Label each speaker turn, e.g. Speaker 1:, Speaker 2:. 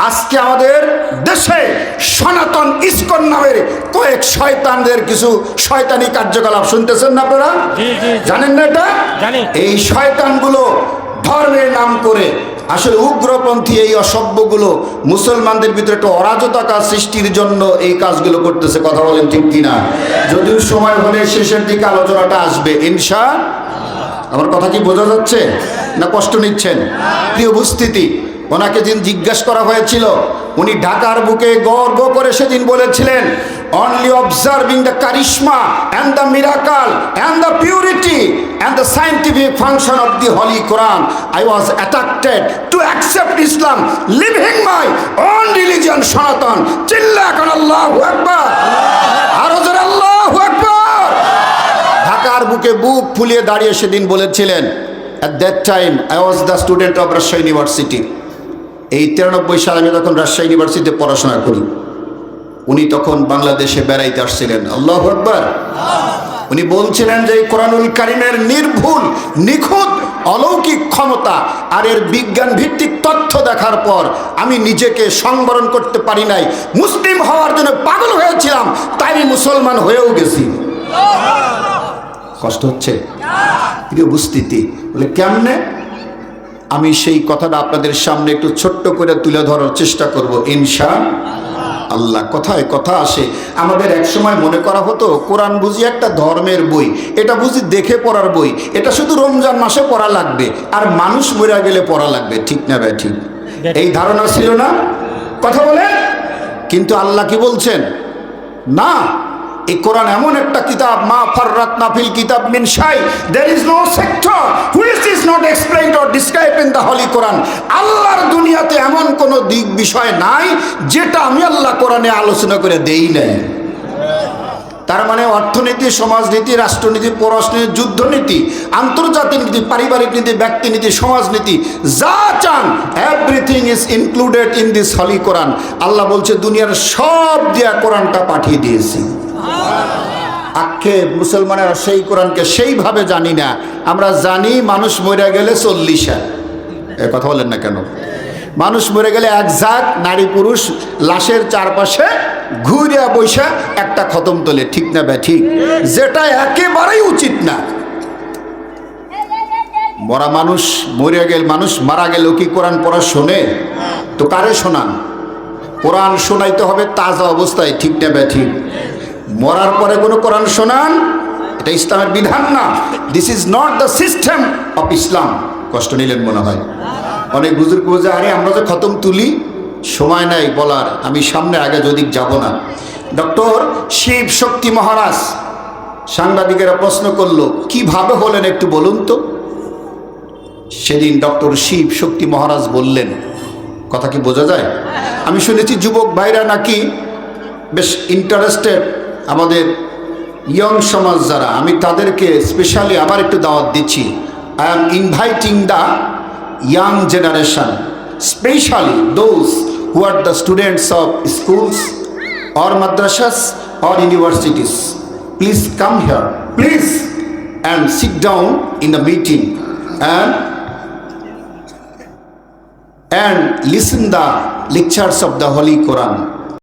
Speaker 1: আজকে আমাদের দেশে সনাতন ইসকন নামের কয়েক শয়তানদের কিছু শয়তানি কার্যকলাপ শুনতেছেন না আপনারা? জানেন না এটা? এই শয়তানগুলো ধর্মের নাম করে আসলে উগ্রপন্থী এই অসভ্যগুলো মুসলমানদের ভিতরে একটা অরাজকতা সৃষ্টির জন্য এই কাজগুলো করতেছে। কথা বলেন ঠিক কিনা? যদিও সময় হলে শেষের দিকে আলোচনাটা আসবে ইনশাআল্লাহ। আমার কথা কি বোঝা যাচ্ছে না কষ্ট নিচ্ছেন? প্রিয় উপস্থিতি, ওনাকে যেদিন জিজ্ঞাসা করা হয়েছিল, উনি ঢাকার বুকে গর্ব করে সেদিন বলেছিলেন, only observing the charisma and the miracle and the purity and the scientific function of the Holy Quran, I was attracted to accept Islam, leaving my own religion Sanatan. চিল্লা করে আল্লাহু আকবার, আরো জোরে আল্লাহু আকবার। ঢাকার বুকে বুক ফুলিয়ে দাঁড়িয়ে সেদিন বলেছিলেন, at that time I was the student of Rajshahi University. এই 93 সালে আমি তখন রাজশাহী ইউনিভার্সিটিতে পড়াশোনা করি। উনি তখন বাংলাদেশে বেড়াইতে আসছিলেন। আল্লাহু আকবার। উনি বলছিলেন যে এই কোরআনুল কারীমের নির্ভুল নিখুঁত অলৌকিক ক্ষমতা আর এর বিজ্ঞান ভিত্তিক তথ্য দেখার পর আমি নিজেকে সংবরণ করতে পারি নাই, মুসলিম হওয়ার জন্য পাগল হয়েছিলাম, তাই আমি মুসলমান হয়েও গেছি। কষ্ট হচ্ছে? প্রিয় উপস্থিতি, বলে কেমনে? আমি সেই কথাটা আপনাদের সামনে একটু ছোট্ট করে তুলে ধরার চেষ্টা করব ইনশাআল্লাহ। কথায় কথা আসে, আমাদের এক সময় মনে করা হতো কোরআন বুঝি একটা ধর্মের বই, এটা বুঝি দেখে পড়ার বই, এটা শুধু রমজান মাসে পড়া লাগবে আর মানুষ মরে গেলে পড়া লাগবে। ঠিক না ভাই? ঠিক এই ধারণা ছিল না? কথা বলেন। কিন্তু আল্লাহ কি বলছেন? না, এই কোরআন এমন একটা কিতাব, মা ফাররাতনা ফিল কিতাব মিন শাই, there is no sector which is not explained or described in the holy Quran. আল্লাহর দুনিয়াতে এমন কোন দিক বিষয় নাই যেটা আমি আল্লাহ কোরআনে আলোচনা করে দেই নাই। তার মানে অর্থনীতি, সমাজনীতি, রাষ্ট্রনীতি, পররাষ্ট্রনীতি, যুদ্ধনীতি, আন্তর্জাতিক নীতি, পারিবারিক নীতি, ব্যক্তিনীতি, সমাজনীতি, যা চান everything is included in this holy Quran. আল্লাহ বলছে দুনিয়ার সব দিয়া কোরআনটা পাঠিয়ে দিয়েছি। আক্ষেপ মুসলমানেরা সেই কোরআনকে সেইভাবে জানি না। আমরা জানি মানুষ মরে গেলে 40 কথা বলেন না কেন? মানুষ মরে গেলে এক ঝাঁক নারী পুরুষ লাশের চারপাশে ঘুরে বৈশা একটা খতম তোলে। ঠিক না ভাই? ঠিক, যেটা একেবারেই উচিত না। মরা মানুষ মরে গেল, মানুষ মারা গেলেও কি কোরআন পড়া শোনে? তো কারে শোনান? কোরআন শোনাইতে হবে তাজা অবস্থায়। ঠিক না ভাই? ঠিক। মরার পরে কোনো কোরআন শোনান, এটা ইসলামের বিধান না। This is not the system of Islam. কষ্ট নিলেন মনে হয়। অনেক বুজুর্গ বোঝে, আরে আমরা যে খতম তুলি, সময় নাই বলার, আমি সামনে আগে যদি যাব না। ডক্টর শিব শক্তি মহারাজ, সাংবাদিকেরা প্রশ্ন করলো কিভাবে হলেন একটু বলুন তো। সেদিন ডক্টর শিব শক্তি মহারাজ বললেন, কথা কি বোঝা যায়? আমি শুনেছি যুবক ভাইরা নাকি বেশ ইন্টারেস্টেড, আমাদের ইয়ং সমাজ যারা, আমি তাদেরকে স্পেশালি আবার একটু দাওয়াত দিচ্ছি। I am inviting the young generation, specially those who are the students of schools or madrasas or universities. Please come here, please, and sit down in the meeting and listen the lectures of the Holy Quran.